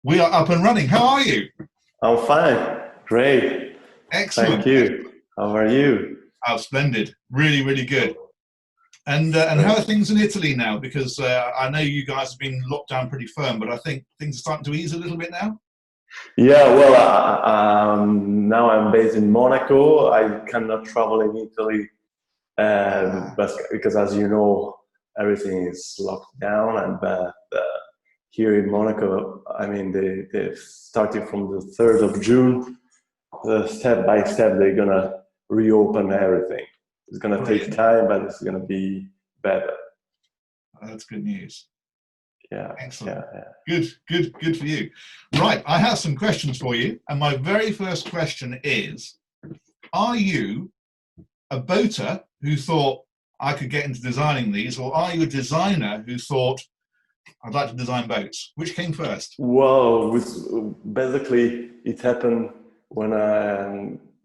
We are up and running. How are you? I'm fine. Great. Excellent. Thank you. How are you? Oh, splendid. Really, really good. And how are things in Italy now? Because I know you guys have been locked down pretty firm, but I think things are starting to ease a little bit now. Yeah, well, now I'm based in Monaco. I cannot travel in Italy, but because, as you know, everything is locked down. And here in Monaco, I mean, they starting from the 3rd of June, step by step, they're gonna reopen everything. It's gonna take time, but it's gonna be better. Oh, that's good news. Yeah. Excellent. Yeah. Good for you. Right, I have some questions for you, and my very first question is: are you a boater who thought I could get into designing these, or are you a designer who thought I'd like to design boats? Which came first? Well, basically, it happened when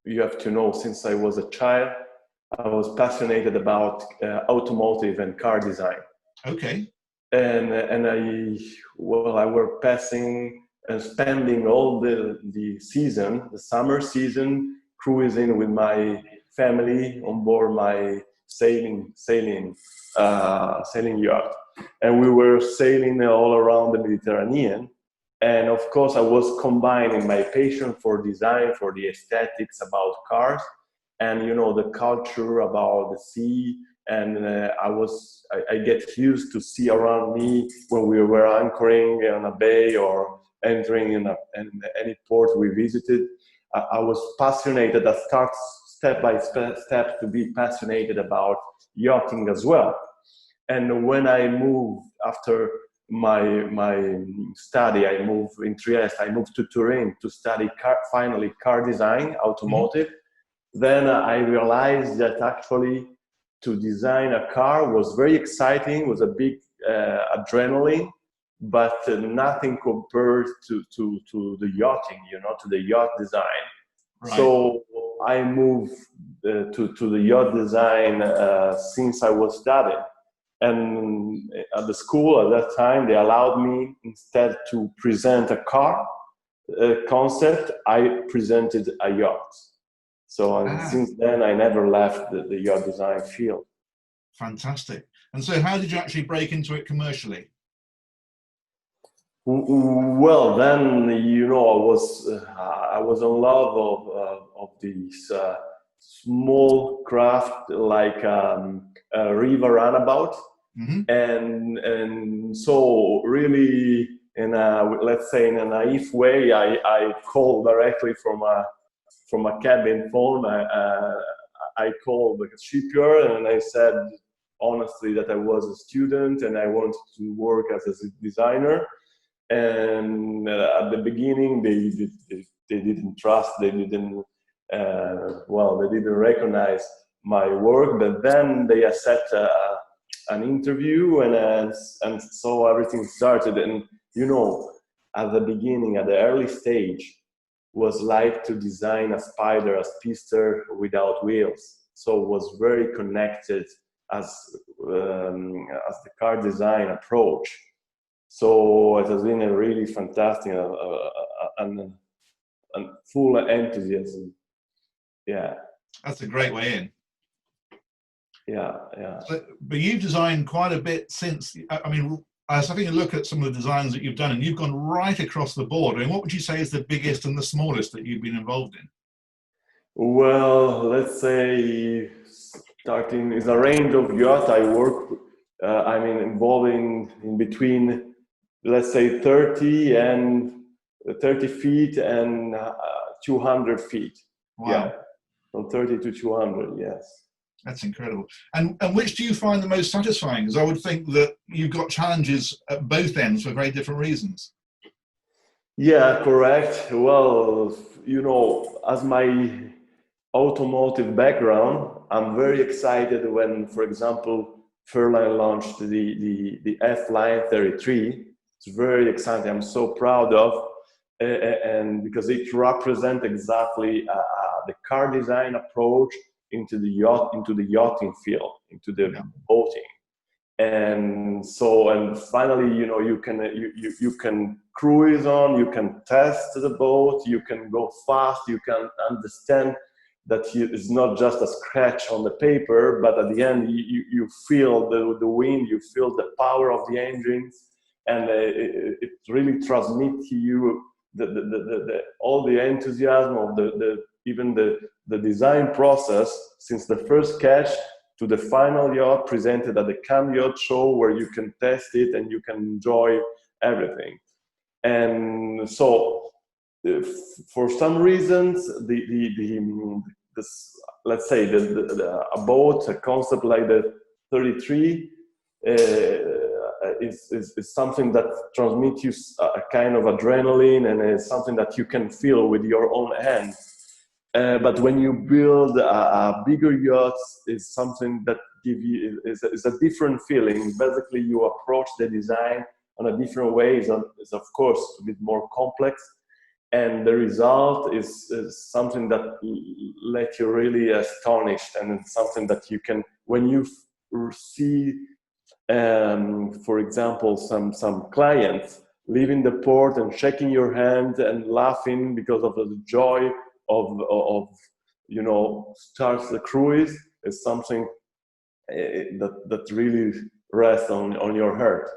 you have to know, since I was a child, I was passionate about automotive and car design. Okay. And I were passing and spending all the season, the summer season, cruising with my family on board my sailing yacht, and we were sailing all around the Mediterranean. And of course, I was combining my passion for design, for the aesthetics about cars, and the culture about the sea. And I get used to see around me when we were anchoring on a bay or entering in any port we visited. I was passionate. I start step by step to be passionate about yachting as well. And when I moved after my study, I moved in Trieste. I moved to Turin to study finally car design, automotive. Mm-hmm. Then I realized that actually, to design a car was very exciting, was a big adrenaline, but nothing compared to the yachting, to the yacht design. Right. So I moved to the yacht design since I was studying. And at the school at that time, they allowed me, instead to present a car concept, I presented a yacht. So since then, I never left the yacht design field. Fantastic. And so how did you actually break into it commercially? Well, then, I was in love of these small craft like a river runabout. Mm-hmm. And so really, let's say in a naive way, I called directly from a cabin phone. I called the shipyard and I said honestly that I was a student and I wanted to work as a designer. And at the beginning, they didn't trust, they didn't recognize my work. But then they accepted an interview, and so everything started. And at the beginning, at the early stage, was like to design a spider, a speedster without wheels. So it was very connected as the car design approach. So it has been a really fantastic and full enthusiasm. Yeah. That's a great way in. Yeah. But you've designed quite a bit since. I mean, I was having a look at some of the designs that you've done, and you've gone right across the board. I mean, what would you say is the biggest and the smallest that you've been involved in? Well, let's say starting is a range of yacht. I work. Involving in between, let's say 30 feet and 200 feet. Wow. Yeah, from 30 to 200. Yes. That's incredible. And which do you find the most satisfying? Because I would think that you've got challenges at both ends for very different reasons. Yeah, correct. Well, as my automotive background, I'm very excited when, for example, Fairline launched the F-Line 33. It's very exciting. I'm so proud of, and because it represents exactly the car design approach into the yachting field, into the boating. And so, and finally, you know, you can cruise on, you can test the boat, you can go fast, you can understand that it's not just a scratch on the paper, but at the end you feel the wind, you feel the power of the engines, and it really transmits to you all the enthusiasm of even the design process, since the first sketch to the final yacht presented at the Cannes Yacht Show, where you can test it and you can enjoy everything. And so, for some reasons, let's say a boat, a concept like the 33 is something that transmits you a kind of adrenaline, and is something that you can feel with your own hands. But when you build a bigger yacht, is something that is a different feeling. Basically, you approach the design on a different way. It's of course a bit more complex, and the result is something that let you really astonished, and it's something that you can, when you see, for example, some clients leaving the port and shaking your hand and laughing because of the joy of you know, starts the cruise, is something that really rests on your heart.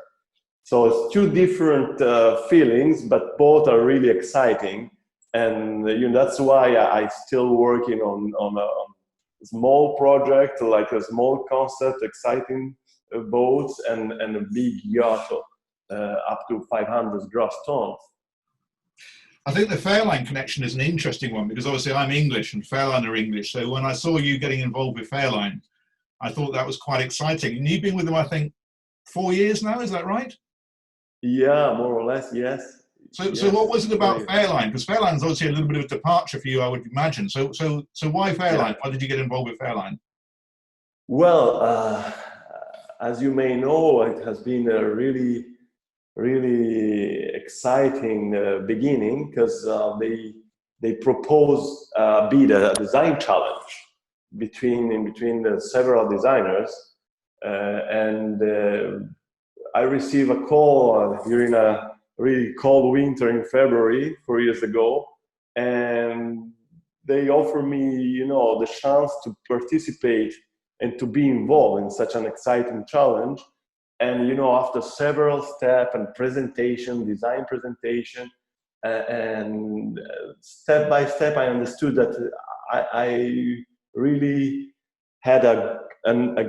So it's two different feelings, but both are really exciting, and you know, that's why I still working on a small project, like a small concept, exciting boats, and a big yacht up to 500 gross tons. I think the Fairline connection is an interesting one, because obviously I'm English and Fairline are English. So when I saw you getting involved with Fairline, I thought that was quite exciting. And you've been with them, I think, 4 years now, is that right? Yeah, more or less, yes. So what was it about Fairline? Because Fairline's obviously a little bit of a departure for you, I would imagine. So why Fairline? Yeah. Why did you get involved with Fairline? Well, as you may know, it has been a really exciting beginning, because they proposed a design challenge between the several designers, and I received a call during a really cold winter in February 4 years ago, and they offered me, you know, the chance to participate and to be involved in such an exciting challenge. And you know, after several steps and design presentation, and step by step, I understood that I really had a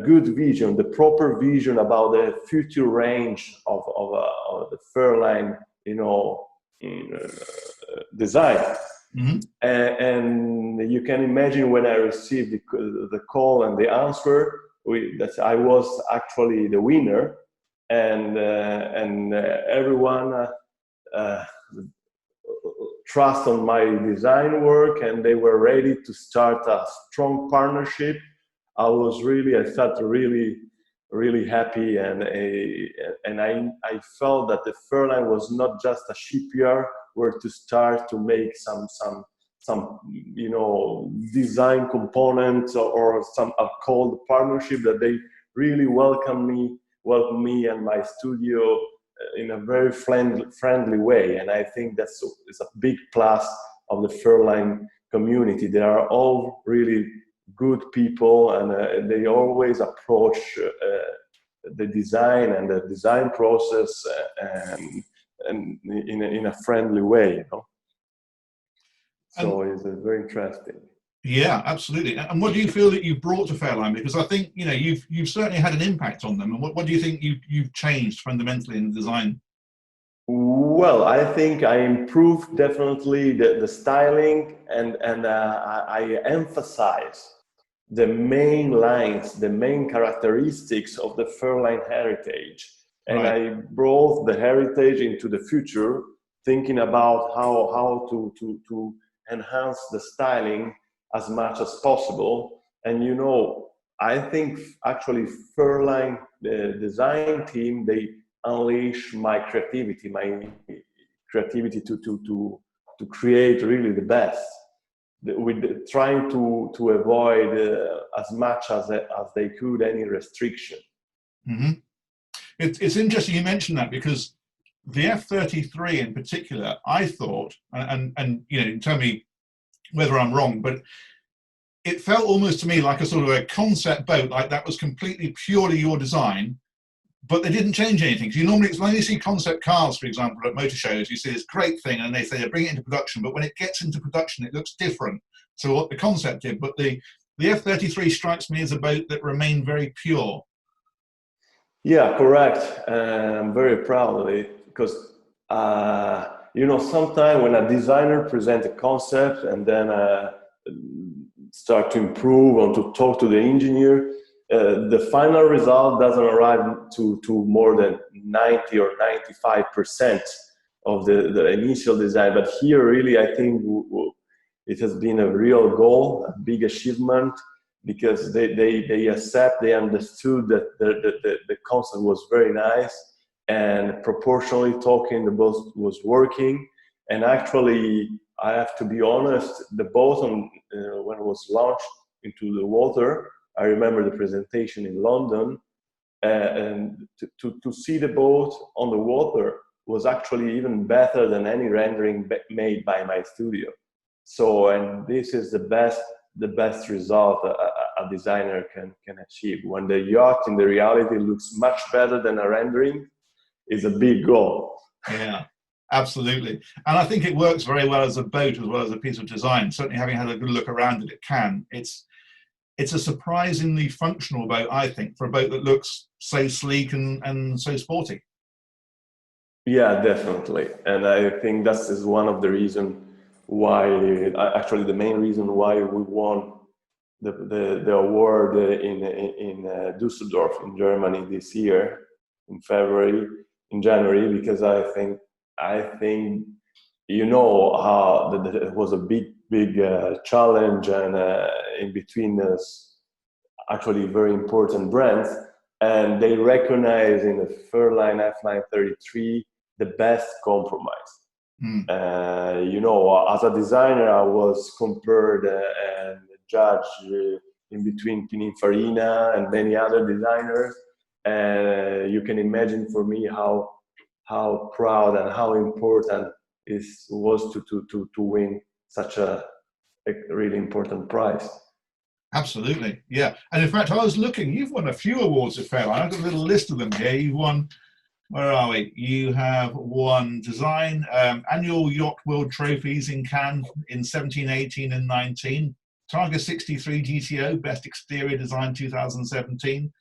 good vision, the proper vision about the future range of the Fairline, you know, design. Mm-hmm. And you can imagine when I received the call and the answer, that I was actually the winner, and everyone trust on my design work, and they were ready to start a strong partnership. I felt really happy, and I felt that the Fairline was not just a shipyard where to start to make some you know, design components or some cold partnership, that they really welcomed me and my studio in a very friendly way. And I think it's a big plus of the Fairline community. They are all really good people, and they always approach the design and the design process and in a friendly way, you know. So it's very interesting. Yeah, absolutely. And what do you feel that you've brought to Fairline? Because I think, you know, you've certainly had an impact on them. And what do you think you've changed fundamentally in the design? Well, I think I improved definitely the styling, and I emphasize the main lines, the main characteristics of the Fairline heritage. And right. I brought the heritage into the future, thinking about how to enhance the styling as much as possible. And you know, I think actually Fairline, the design team, they unleash my creativity to create really the best, with trying to avoid as much as they could any restriction. Mm-hmm. It's interesting you mentioned that, because the F-33 in particular, I thought, and you know, tell me whether I'm wrong, but it felt almost to me like a sort of a concept boat, like that was completely purely your design, but they didn't change anything. So you normally, when you see concept cars, for example, at motor shows, you see this great thing and they say they bring it into production, but when it gets into production, it looks different to what the concept did. But the F-33 strikes me as a boat that remained very pure. Yeah, correct. I'm very proud of it, because you know, sometimes when a designer presents a concept and then start to improve or to talk to the engineer, the final result doesn't arrive to more than 90 or 95% of the initial design. But here, really, I think it has been a real goal, a big achievement, because they understood that the concept was very nice, and proportionally talking, the boat was working. And actually, I have to be honest, the boat when it was launched into the water, I remember the presentation in London, and to see the boat on the water was actually even better than any rendering made by my studio. So, and this is the best result a designer can achieve. When the yacht in the reality looks much better than a rendering, is a big goal. Yeah, absolutely. And I think it works very well as a boat as well as a piece of design. Certainly, having had a good look around it, it can. It's a surprisingly functional boat, I think, for a boat that looks so sleek and so sporty. Yeah, definitely. And I think that is one of the reasons why, actually the main reason why we won the award in Düsseldorf in Germany this year in January, because I think you know how it was a big challenge, and in between us, actually very important brands, and they recognize in the Fairline F-Line 33 the best compromise. You know, as a designer, I was compared and judged in between Pininfarina and many other designers, and you can imagine for me how proud and how important it was to win such a really important prize. Absolutely, yeah. And in fact, I was looking, you've won a few awards at Fairline. I've got a little list of them here. You've won, where are we? You have won design, annual Yacht World Trophies in Cannes in 17, 18 and 19. Targa 63 GTO, Best Exterior Design 2017.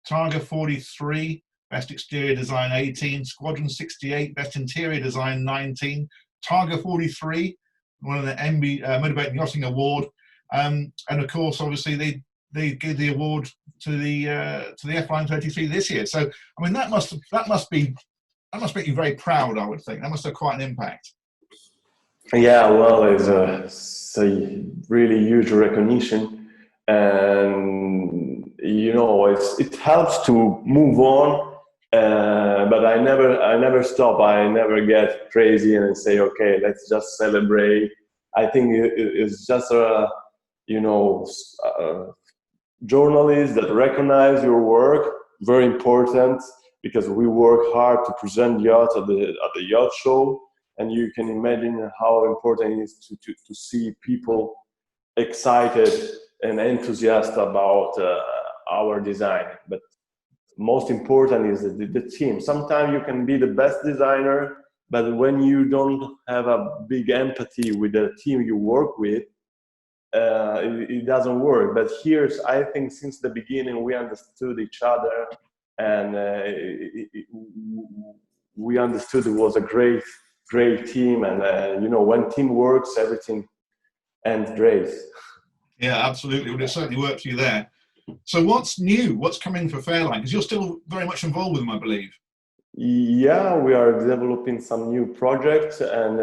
Targa 43, Best Exterior Design 18. Squadron 68, Best Interior Design 19. Targa 43, one of the Motorboat and Yachting Award. And of course, obviously, they give the award to the F-Line 33 this year. So, I mean, that must make you very proud, I would think. That must have quite an impact. Yeah, well, it's a really huge recognition, and you know, it helps to move on. But I never stop. I never get crazy and say, okay, let's just celebrate. I think it's just you know, journalists that recognize your work, very important, because we work hard to present yachts at the yacht show, and you can imagine how important it is to see people excited and enthusiastic about our design. But most important is the team. Sometimes you can be the best designer, but when you don't have a big empathy with the team you work with, it doesn't work. But here, I think since the beginning we understood each other, and we understood it was a great team, and you know, when team works, everything ends great. Yeah, absolutely. Well, it certainly worked for you there. So what's new? What's coming for Fairline? Because you're still very much involved with them, I believe. Yeah, we are developing some new projects, and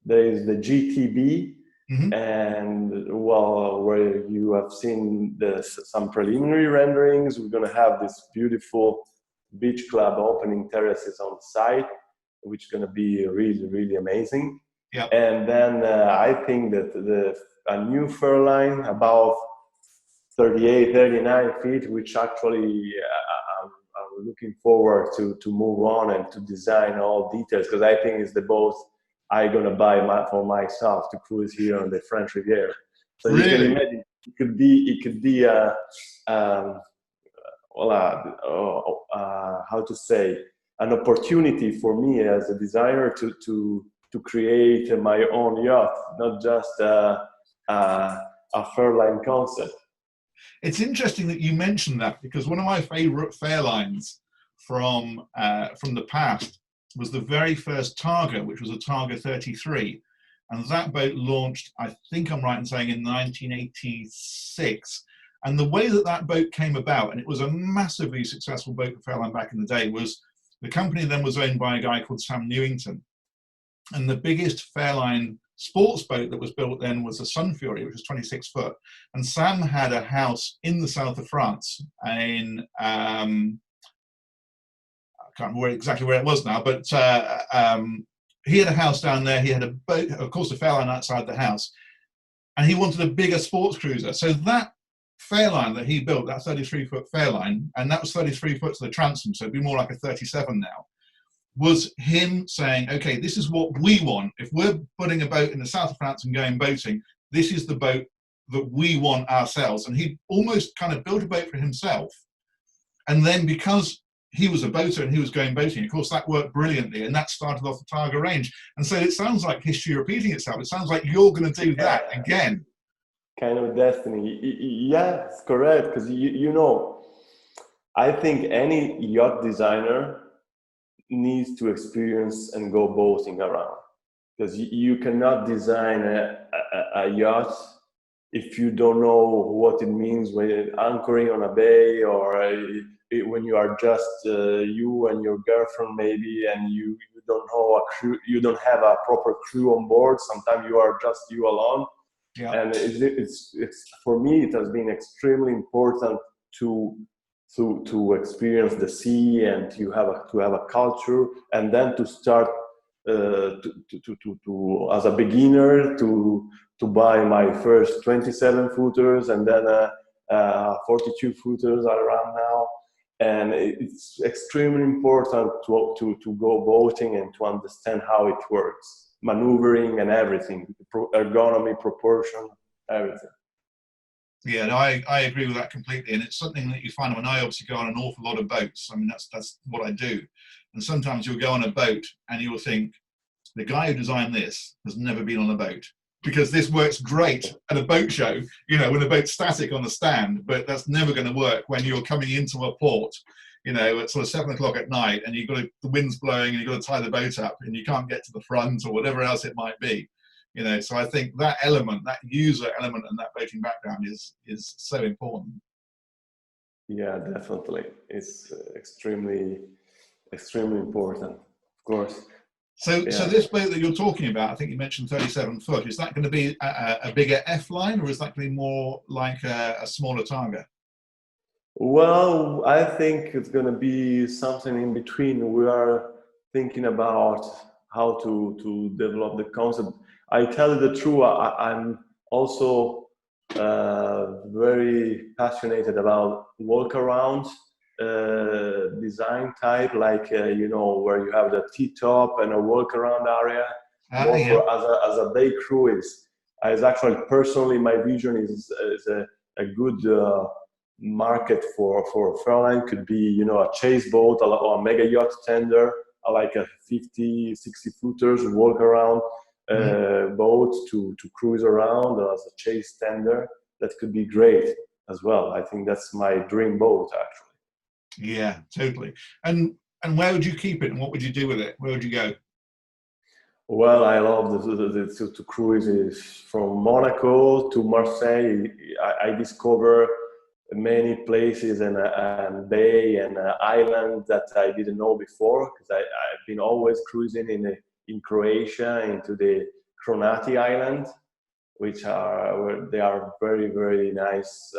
there is the GTB. Mm-hmm. And well, where you have seen some preliminary renderings, we're going to have this beautiful beach club opening terraces on site, which is going to be really amazing. Yeah. And then I think that a new Fairline about 38, 39 feet, which actually I'm looking forward to move on and to design all details, because I think it's the boat I'm gonna buy for myself to cruise here on the French Riviera. So Really? you can imagine it could be a how to say, an opportunity for me as a designer to create my own yacht, not just a Fairline concept. It's interesting that you mentioned that, because one of my favorite Fairlines from the past was the very first Targa, which was a Targa 33. And that boat launched, I think I'm right in saying, in 1986. And the way that boat came about, and it was a massively successful boat for Fairline back in the day, was the company then was owned by a guy called Sam Newington. And the biggest Fairline sports boat that was built then was the Sun Fury, which was 26 foot. And Sam had a house in the south of France in, I can't remember exactly where it was now, but he had a house down there. He had a boat, of course, a Fairline outside the house. And he wanted a bigger sports cruiser. So that Fairline that he built, that 33-foot Fairline, and that was 33 foot to the transom, so it'd be more like a 37 now, was him saying, okay, this is what we want. If we're putting a boat in the south of France and going boating, this is the boat that we want ourselves. And he almost kind of built a boat for himself. And then because he was a boater and he was going boating, of course, that worked brilliantly. And that started off the Targa range. And so it sounds like history repeating itself. It sounds like you're going to do that again. Kind of destiny. Yeah, it's correct. Because, you know, I think any yacht designer needs to experience and go boating around, because you cannot design a yacht if you don't know what it means when you're anchoring on a bay, or when you are just you and your girlfriend maybe, and you don't know a crew, you don't have a proper crew on board. Sometimes you are just you alone. Yeah. And it's for me, it has been extremely important to experience the sea, and to have a culture, and then to start to as a beginner to buy my first 27 footers, and then 42 footers around now. And it's extremely important to go boating and to understand how it works, maneuvering and everything, ergonomy, proportion, everything. Yeah, no, I agree with that completely, and it's something that you find when I obviously go on an awful lot of boats. I mean, that's what I do, and sometimes you'll go on a boat and you'll think, the guy who designed this has never been on a boat, because this works great at a boat show, you know, when the boat's static on the stand, but that's never going to work when you're coming into a port, you know, at sort of 7 o'clock at night, and the wind's blowing and you've got to tie the boat up and you can't get to the front or whatever else it might be. You know, so I think that element, that user element, and that boating background is so important. Yeah, definitely. It's extremely important, of course. So, yeah. So this boat that you're talking about, I think you mentioned 37 foot. Is that going to be a bigger F line, or is that going to be more like a smaller Targa? Well, I think it's going to be something in between. We are thinking about how to develop the concept. I tell you the truth, I'm also very passionate about walk-around design type, like, you know, where you have the T-top and a walk-around area. Yeah. As a day cruise. As actually, personally, my vision is a good market for Fairline could be, you know, a chase boat or a mega yacht tender, like a 50, 60 footers walk-around boat to cruise around as a chase tender. That could be great as well. I think that's my dream boat, actually. Yeah, totally. And where would you keep it, and what would you do with it? Where would you go? Well, I love to cruise from Monaco to Marseille. I discover many places and bay and island that I didn't know before, because I've been always cruising in Croatia, into the Kronati Island, which they are very, very nice.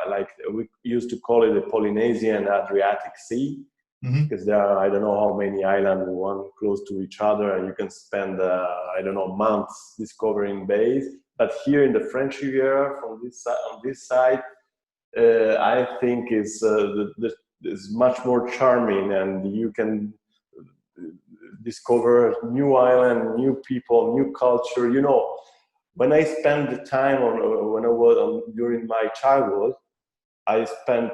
Like we used to call it the Polynesian Adriatic Sea, because there are, I don't know how many islands, one close to each other, and you can spend I don't know, months discovering bays. But here in the French Riviera, on this side, I think is is much more charming, and you can discover new island, new people, new culture. You know, when I spent the time when I was during my childhood, I spent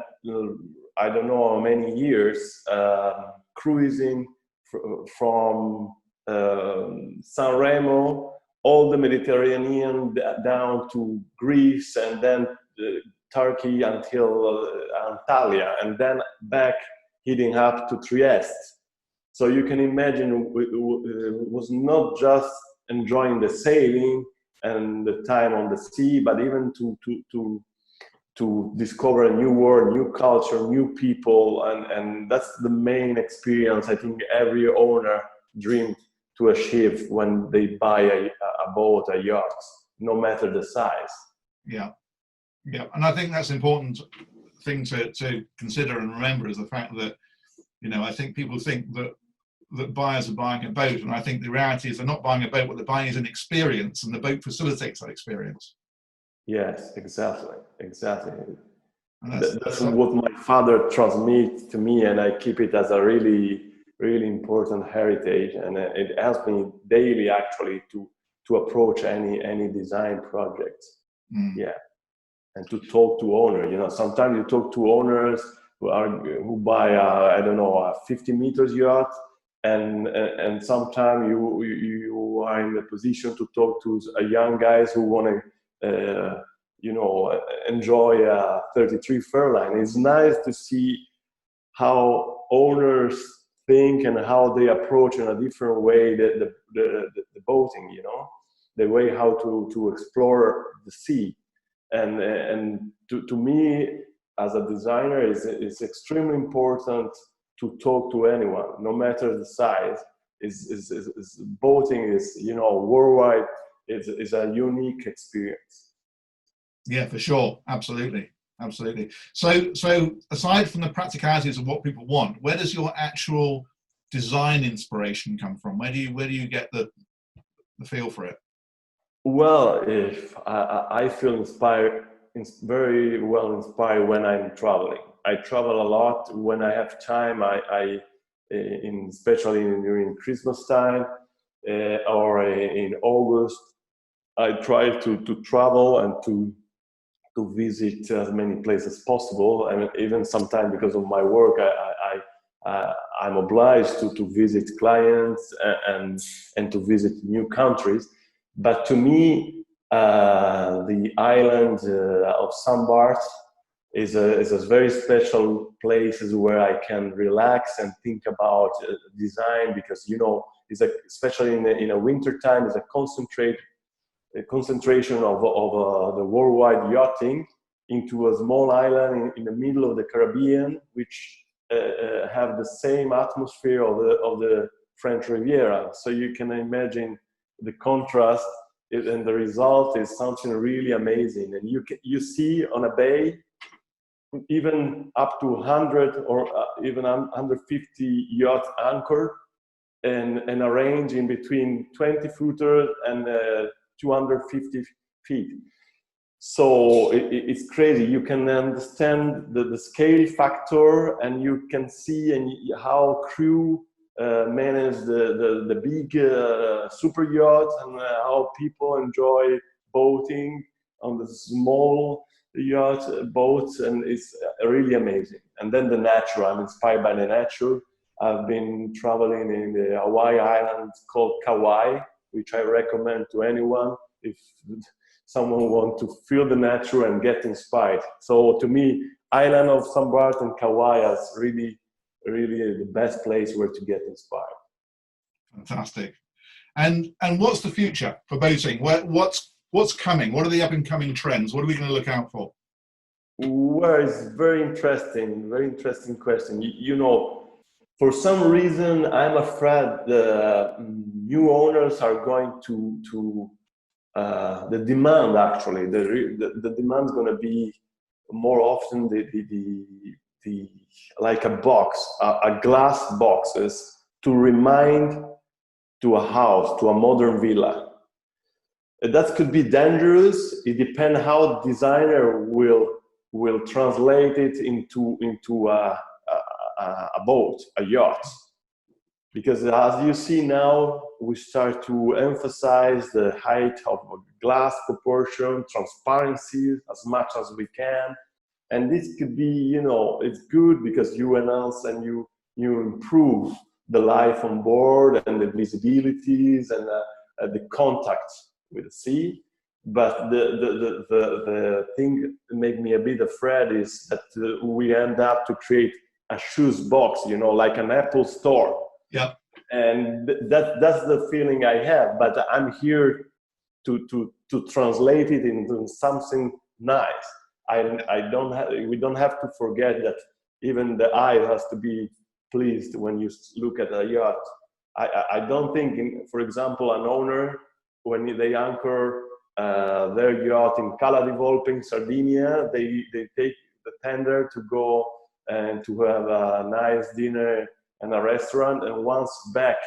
I don't know how many years cruising from San Remo, all the Mediterranean down to Greece, and then Turkey until Antalya, and then back heading up to Trieste. So you can imagine it was not just enjoying the sailing and the time on the sea, but even to discover a new world, new culture, new people, and that's the main experience I think every owner dreamed to achieve when they buy a boat, a yacht, no matter the size. Yeah, yeah, and I think that's an important thing to consider and remember, is the fact that, you know, I think people think that buyers are buying a boat, and I think the reality is they're not buying a boat. What they're buying is an experience, and the boat facilitates that experience. Yes, exactly. And that's what my father transmits to me, and I keep it as a really important heritage, and it helps me daily actually to approach any design project. Yeah, and to talk to owners. You know, sometimes you talk to owners who buy a 50 meters yacht, and sometimes you are in a position to talk to young guys who want to enjoy a 33 Fairline. It's nice to see how owners think and how they approach in a different way the boating, you know, the way how to explore the sea. And to me, as a designer, it's extremely important to talk to anyone, no matter the size. Boating is, you know, worldwide. It's a unique experience. Yeah, for sure. Absolutely. So aside from the practicalities of what people want, where does your actual design inspiration come from? Where do you get the feel for it? Well, if I feel very well inspired when I'm traveling. I travel a lot when I have time. Especially during Christmas time or in August, I try to travel and to visit as many places as possible. And even sometimes because of my work, I'm obliged to visit clients and to visit new countries. But to me, the island of St. Barth is a very special place where I can relax and think about design, because, you know, especially in a winter time, it's a concentration of the worldwide yachting into a small island in the middle of the Caribbean, which have the same atmosphere of the French Riviera. So you can imagine the contrast, and the result is something really amazing. And you see on a bay even up to 100 or even 150 yachts anchored and arranged in between 20 footers and 250 feet. So it's crazy. You can understand the scale factor, and you can see how crew manage the big super yacht, and how people enjoy boating on the small yacht boats, and it's really amazing. And then the nature, I'm inspired by the nature. I've been traveling in the Hawaii island called Kauai, which I recommend to anyone if someone wants to feel the nature and get inspired. So to me, island of St. Barth and Kauai is really the best place where to get inspired. Fantastic. And what's the future for boating? What's coming? What are the up and coming trends? What are we going to look out for? Well, it's very interesting question. You know, for some reason, I'm afraid the new owners are going to the demand, actually, the demand is going to be more often the like a box, a glass boxes to remind to a house, to a modern villa. That could be dangerous. It depends how designer will translate it into a a boat, a yacht. Because as you see now, we start to emphasize the height of glass proportion, transparency as much as we can. And this could be, you know, it's good because you enhance and you improve the life on board and the visibilities and the contact with the sea. But the thing that made me a bit afraid is that we end up to create a shoes box, you know, like an Apple store. Yeah. And that's the feeling I have. But I'm here to translate it into something nice. We don't have to forget that even the eye has to be pleased when you look at a yacht. I don't think, for example, an owner, when they anchor their yacht in Cala di Volpe in Sardinia, they take the tender to go and to have a nice dinner and a restaurant, and once back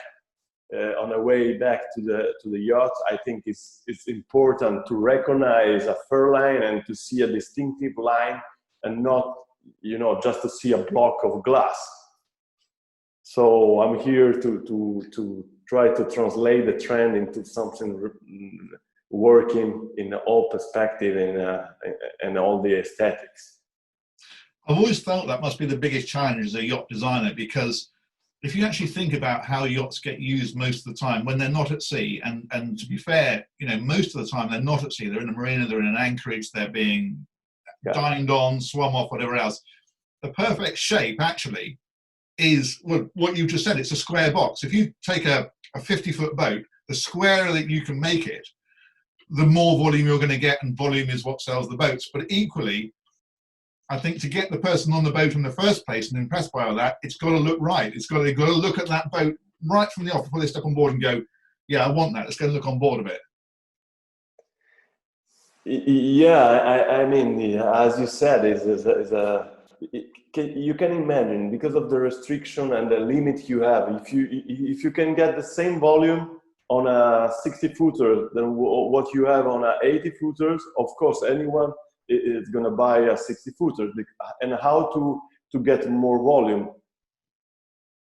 on the way back to the yacht, I think it's important to recognize a fur line and to see a distinctive line, and not, you know, just to see a block of glass. So I'm here to try to translate the trend into something working in all perspective and all the aesthetics. I've always felt that must be the biggest challenge as a yacht designer, because if you actually think about how yachts get used most of the time when they're not at sea, and to be fair, you know, most of the time they're not at sea, they're in a marina, they're in an anchorage, they're being dined on, swum off, whatever else. The perfect shape actually is what you just said. It's a square box. If you take a 50-foot boat, the squarer that you can make it, the more volume you're going to get, and volume is what sells the boats. But equally, I think to get the person on the boat in the first place and impressed by all that, it's got to look right. They've got to look at that boat right from the off before they step on board and go, yeah, I want that. Let's go and look on board a bit. Yeah, I mean, as you said, you can imagine, because of the restriction and the limit you have, if you can get the same volume on a 60-footer than what you have on a 80-footers, of course, anyone is going to buy a 60-footer. And how to get more volume,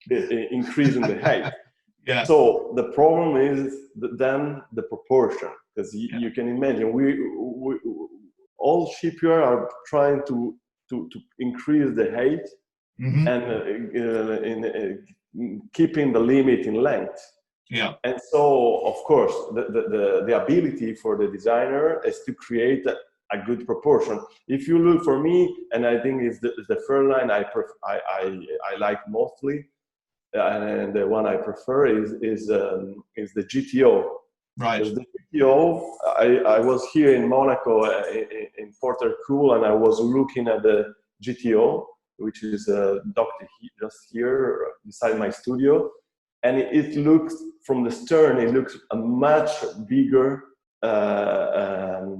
increasing the height. Yeah. So the problem is then the proportion, because you can imagine we all shipyards are trying to increase the height, mm-hmm. and keeping the limit in length. Yeah. And so, of course, the ability for the designer is to create a good proportion. If you look for me, and I think it's the fur line I like mostly, and the one I prefer is the GTO. Right. Because the GTO, I was here in Monaco in Porter Cool, and I was looking at the GTO, which is docked just here beside my studio, and it looks, from the stern, it looks a much bigger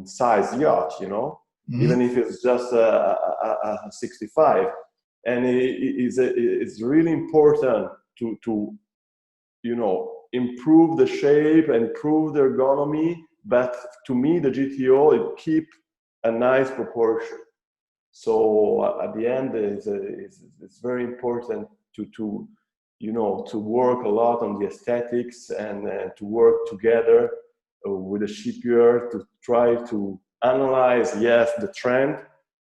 size yacht, you know, mm-hmm. even if it's just a 65. And it's really important to you know, improve the shape, improve the ergonomy, but to me the GTO, it keep a nice proportion. So at the end, it's very important to you know, to work a lot on the aesthetics, and to work together with the shipyard to try to analyze, yes, the trend,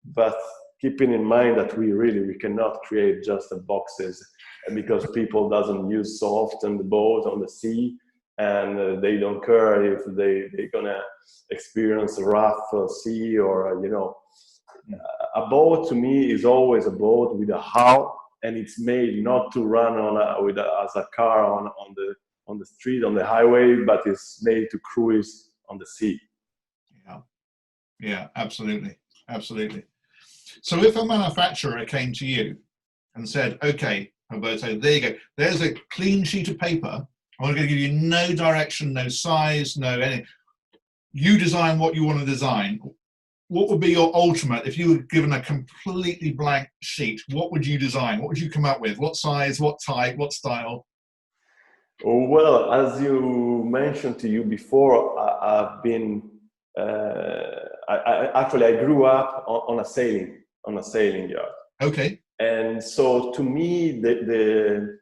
but keeping in mind that we cannot create just the boxes, because people doesn't use so often the boat on the sea, and they don't care if they're gonna experience a rough sea, or you know, a boat to me is always a boat with a hull, and it's made not to run as a car on the street, on the highway, but it's made to cruise on the sea. Yeah, absolutely. So if a manufacturer came to you and said, okay, Alberto, there you go, there's a clean sheet of paper, I'm going to give you no direction, no size, no anything, you design what you want to design, what would be your ultimate, if you were given a completely blank sheet, what would you design? What would you come up with? What size, what type, what style? Well, as you mentioned to you before, I've been, I grew up on a sailing yacht. Okay. And so to me, the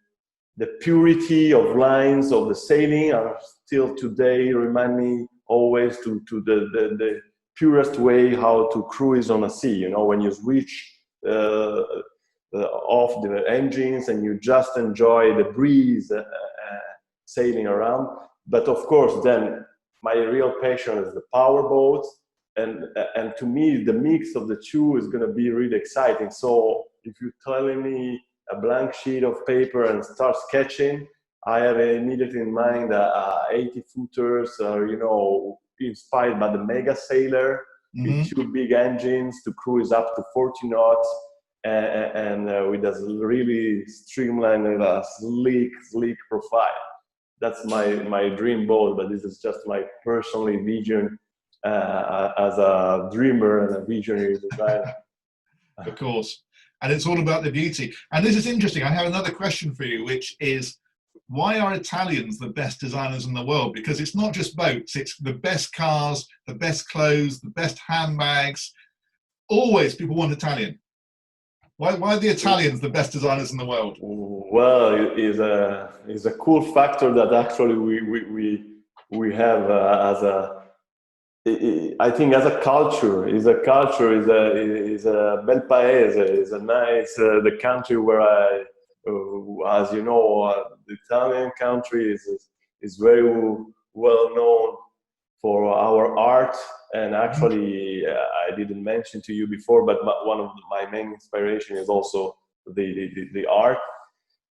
purity of lines of the sailing are still today remind me always to the purest way how to cruise on a sea. You know, when you switch off the engines and you just enjoy the breeze sailing around. But of course, then my real passion is the power boats, and to me the mix of the two is going to be really exciting. So if you're telling me a blank sheet of paper and start sketching, I have immediately in mind 80 footers, you know, inspired by the Mega Sailor, with two big engines to cruise up to 40 knots, and with a really streamlined, sleek profile. That's my dream boat, but this is just my personal vision as a dreamer and a visionary designer. Of course. And it's all about the beauty. And this is interesting. I have another question for you, which is, why are Italians the best designers in the world? Because it's not just boats, it's the best cars, the best clothes, the best handbags. Always people want Italian. Why are the Italians the best designers in the world? Well, it's a cool factor that actually we have as a, I think as a culture, is a bel paese, is a nice, the country where as you know, the Italian country is very well known for our art. And actually, I didn't mention to you before, but one of my main inspiration is also the art.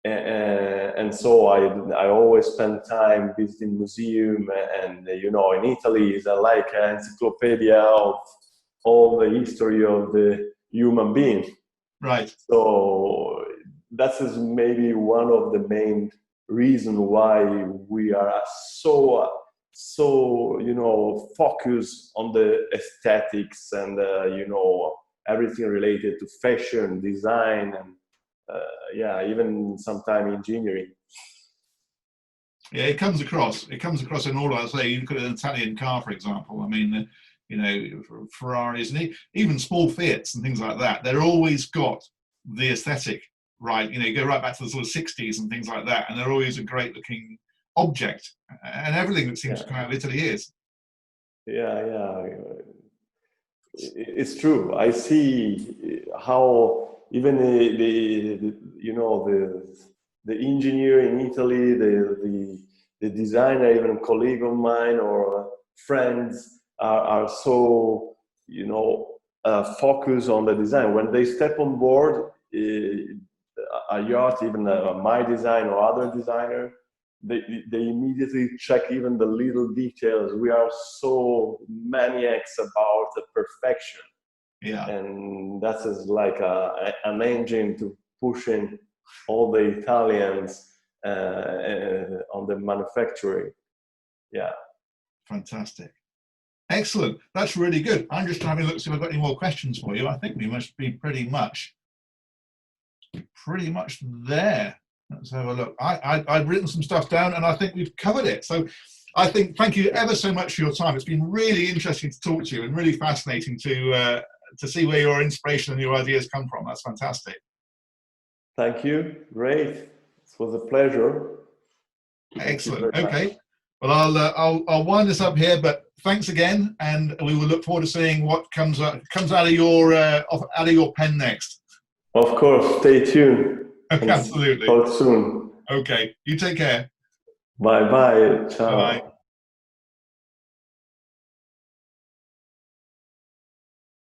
And so I always spend time visiting museum, and you know, in Italy is like an encyclopedia of all the history of the human being. Right. So that is maybe one of the main reasons why we are so you know, focused on the aesthetics and you know, everything related to fashion, design, and yeah, even sometimes engineering. Yeah, it comes across in all. I say, you look at an Italian car, for example. I mean, you know, Ferraris and even small Fiats and things like that. They're always got the aesthetic right. You know, you go right back to the sort of 60s and things like that, and they're always a great looking object. And everything that seems to come out of Italy is. Yeah, it's true. I see how even the you know, the engineer in Italy, the designer, even colleague of mine or friends are so, you know, focused on the design. When they step on board a yacht, even my design or other designer, they immediately check even the little details. We are so maniacs about the perfection. Yeah. And that is like an engine to pushing all the Italians on the manufacturing. Yeah. Fantastic. Excellent. That's really good. I'm just having a look to see if I've got any more questions for you. I think we must be pretty much there. Let's have a look. I've written some stuff down and I think we've covered it. So I think, thank you ever so much for your time. It's been really interesting to talk to you and really fascinating to see where your inspiration and your ideas come from. That's fantastic. Thank you. Great. It was a pleasure. Excellent. Okay. Well, I'll wind this up here, but thanks again, and we will look forward to seeing what comes out of your pen next. Of course. Stay tuned. Absolutely. Talk soon. Okay. You take care. Bye bye. Ciao. Bye.